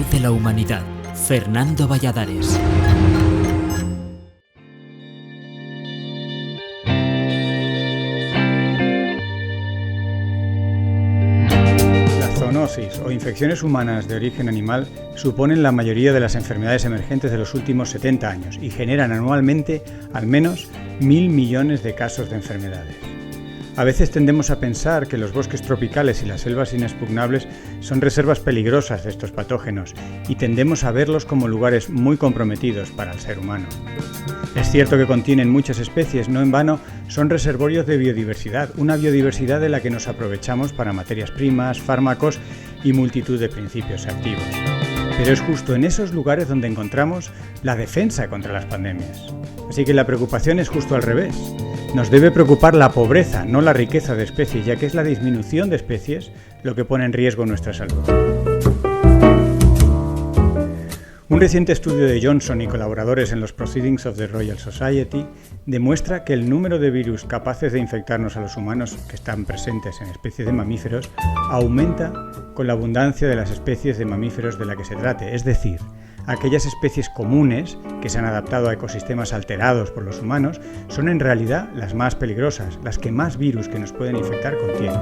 salud de la humanidad. Fernando Valladares. La zoonosis o infecciones humanas de origen animal suponen la mayoría de las enfermedades emergentes de los últimos 70 años y generan anualmente al menos 1.000 millones de casos de enfermedades. A veces tendemos a pensar que los bosques tropicales y las selvas inexpugnables son reservas peligrosas de estos patógenos y tendemos a verlos como lugares muy comprometidos para el ser humano. Es cierto que contienen muchas especies, no en vano son reservorios de biodiversidad, una biodiversidad de la que nos aprovechamos para materias primas, fármacos y multitud de principios activos. Pero es justo en esos lugares donde encontramos la defensa contra las pandemias. Así que la preocupación es justo al revés. Nos debe preocupar la pobreza, no la riqueza de especies, ya que es la disminución de especies lo que pone en riesgo nuestra salud. Un reciente estudio de Johnson y colaboradores en los Proceedings of the Royal Society demuestra que el número de virus capaces de infectarnos a los humanos que están presentes en especies de mamíferos aumenta con la abundancia de las especies de mamíferos de la que se trate, es decir, aquellas especies comunes que se han adaptado a ecosistemas alterados por los humanos son en realidad las más peligrosas, las que más virus que nos pueden infectar contienen.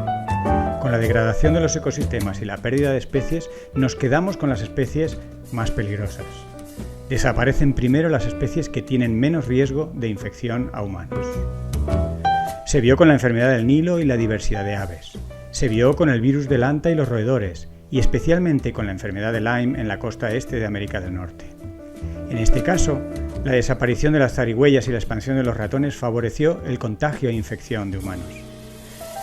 Con la degradación de los ecosistemas y la pérdida de especies, nos quedamos con las especies más peligrosas. Desaparecen primero las especies que tienen menos riesgo de infección a humanos. Se vio con la enfermedad del Nilo y la diversidad de aves. Se vio con el virus del Hanta y los roedores, y especialmente con la enfermedad de Lyme en la costa este de América del Norte. En este caso, la desaparición de las zarigüeyas y la expansión de los ratones favoreció el contagio e infección de humanos.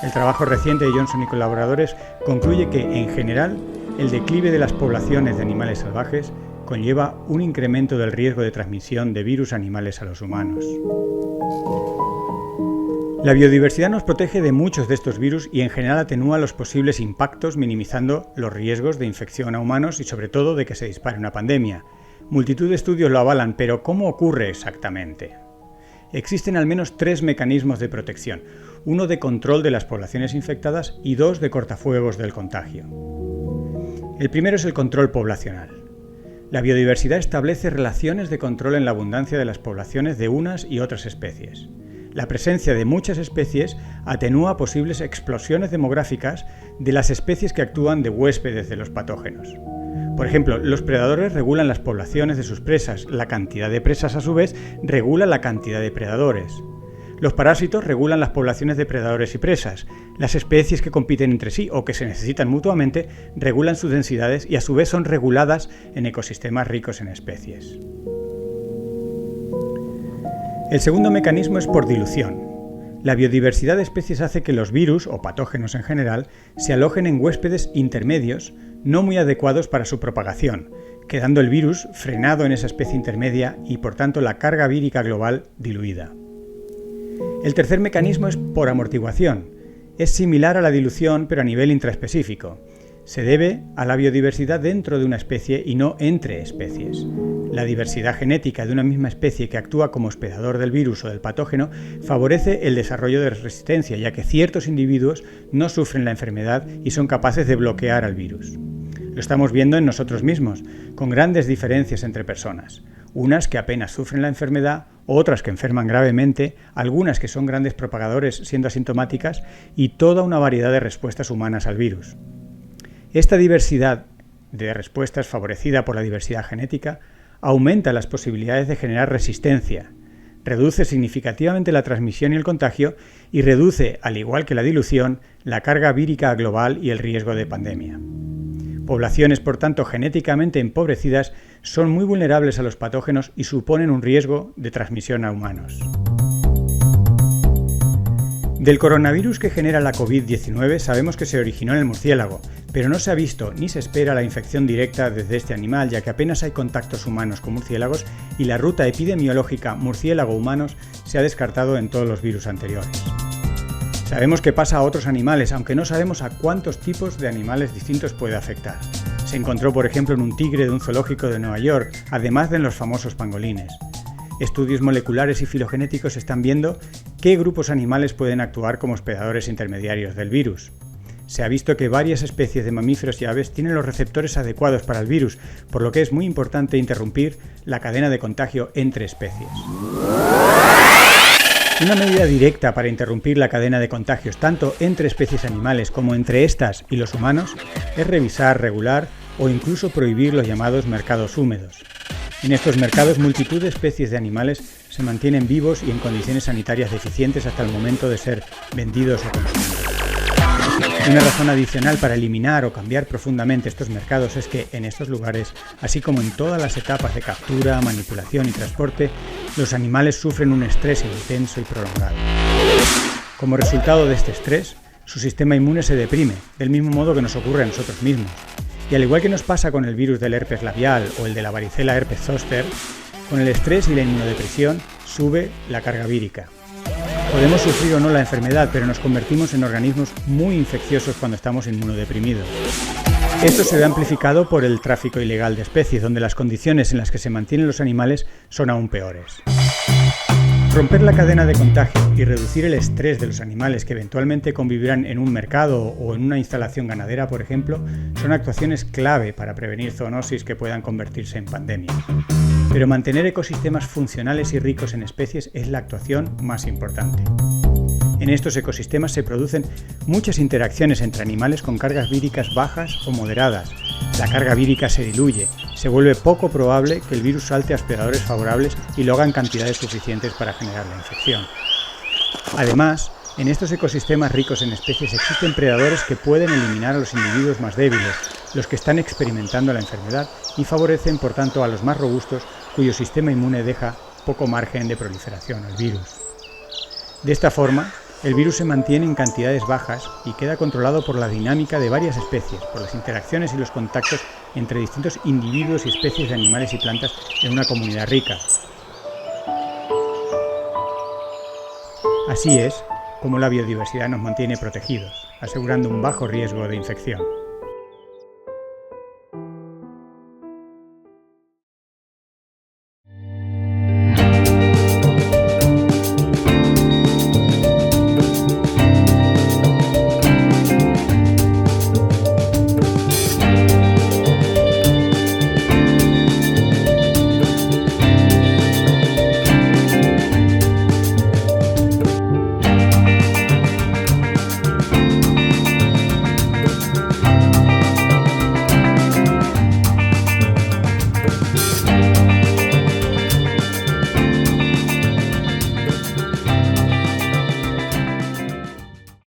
El trabajo reciente de Johnson y colaboradores concluye que, en general, el declive de las poblaciones de animales salvajes conlleva un incremento del riesgo de transmisión de virus animales a los humanos. La biodiversidad nos protege de muchos de estos virus y en general atenúa los posibles impactos, minimizando los riesgos de infección a humanos y sobre todo de que se dispare una pandemia. Multitud de estudios lo avalan, pero ¿cómo ocurre exactamente? Existen al menos 3 mecanismos de protección, uno de control de las poblaciones infectadas y 2 de cortafuegos del contagio. El primero es el control poblacional. La biodiversidad establece relaciones de control en la abundancia de las poblaciones de unas y otras especies. La presencia de muchas especies atenúa posibles explosiones demográficas de las especies que actúan de huéspedes de los patógenos. Por ejemplo, los predadores regulan las poblaciones de sus presas, la cantidad de presas a su vez regula la cantidad de predadores. Los parásitos regulan las poblaciones de predadores y presas. Las especies que compiten entre sí o que se necesitan mutuamente regulan sus densidades y a su vez son reguladas en ecosistemas ricos en especies. El segundo mecanismo es por dilución. La biodiversidad de especies hace que los virus, o patógenos en general, se alojen en huéspedes intermedios no muy adecuados para su propagación, quedando el virus frenado en esa especie intermedia y por tanto la carga vírica global diluida. El tercer mecanismo es por amortiguación. Es similar a la dilución pero a nivel intraespecífico. Se debe a la biodiversidad dentro de una especie y no entre especies. La diversidad genética de una misma especie que actúa como hospedador del virus o del patógeno favorece el desarrollo de resistencia, ya que ciertos individuos no sufren la enfermedad y son capaces de bloquear al virus. Lo estamos viendo en nosotros mismos, con grandes diferencias entre personas. Unas que apenas sufren la enfermedad, otras que enferman gravemente, algunas que son grandes propagadores siendo asintomáticas y toda una variedad de respuestas humanas al virus. Esta diversidad de respuestas favorecida por la diversidad genética aumenta las posibilidades de generar resistencia, reduce significativamente la transmisión y el contagio y reduce, al igual que la dilución, la carga vírica global y el riesgo de pandemia. Poblaciones, por tanto, genéticamente empobrecidas son muy vulnerables a los patógenos y suponen un riesgo de transmisión a humanos. Del coronavirus que genera la COVID-19 sabemos que se originó en el murciélago, pero no se ha visto ni se espera la infección directa desde este animal, ya que apenas hay contactos humanos con murciélagos y la ruta epidemiológica murciélago-humanos se ha descartado en todos los virus anteriores. Sabemos que pasa a otros animales, aunque no sabemos a cuántos tipos de animales distintos puede afectar. Se encontró, por ejemplo, en un tigre de un zoológico de Nueva York, además de en los famosos pangolines. Estudios moleculares y filogenéticos están viendo qué grupos animales pueden actuar como hospedadores intermediarios del virus. se ha visto que varias especies de mamíferos y aves tienen los receptores adecuados para el virus, por lo que es muy importante interrumpir la cadena de contagio entre especies. Una medida directa para interrumpir la cadena de contagios tanto entre especies animales como entre estas y los humanos es revisar, regular o incluso prohibir los llamados mercados húmedos. En estos mercados, multitud de especies de animales se mantienen vivos y en condiciones sanitarias deficientes hasta el momento de ser vendidos o consumidos. Una razón adicional para eliminar o cambiar profundamente estos mercados es que en estos lugares, así como en todas las etapas de captura, manipulación y transporte, los animales sufren un estrés intenso y prolongado. Como resultado de este estrés, su sistema inmune se deprime, del mismo modo que nos ocurre a nosotros mismos. Y al igual que nos pasa con el virus del herpes labial o el de la varicela herpes zóster, con el estrés y la inmunodepresión sube la carga vírica. Podemos sufrir o no la enfermedad, pero nos convertimos en organismos muy infecciosos cuando estamos inmunodeprimidos. Esto se ve amplificado por el tráfico ilegal de especies, donde las condiciones en las que se mantienen los animales son aún peores. Romper la cadena de contagio y reducir el estrés de los animales que eventualmente convivirán en un mercado o en una instalación ganadera, por ejemplo, son actuaciones clave para prevenir zoonosis que puedan convertirse en pandemias. Pero mantener ecosistemas funcionales y ricos en especies es la actuación más importante. En estos ecosistemas se producen muchas interacciones entre animales con cargas víricas bajas o moderadas. La carga vírica se diluye, se vuelve poco probable que el virus salte a hospedadores favorables y lo haga en cantidades suficientes para generar la infección. Además, en estos ecosistemas ricos en especies existen predadores que pueden eliminar a los individuos más débiles, los que están experimentando la enfermedad, y favorecen, por tanto, a los más robustos, cuyo sistema inmune deja poco margen de proliferación al virus. De esta forma, el virus se mantiene en cantidades bajas y queda controlado por la dinámica de varias especies, por las interacciones y los contactos entre distintos individuos y especies de animales y plantas en una comunidad rica. Así es como la biodiversidad nos mantiene protegidos, asegurando un bajo riesgo de infección.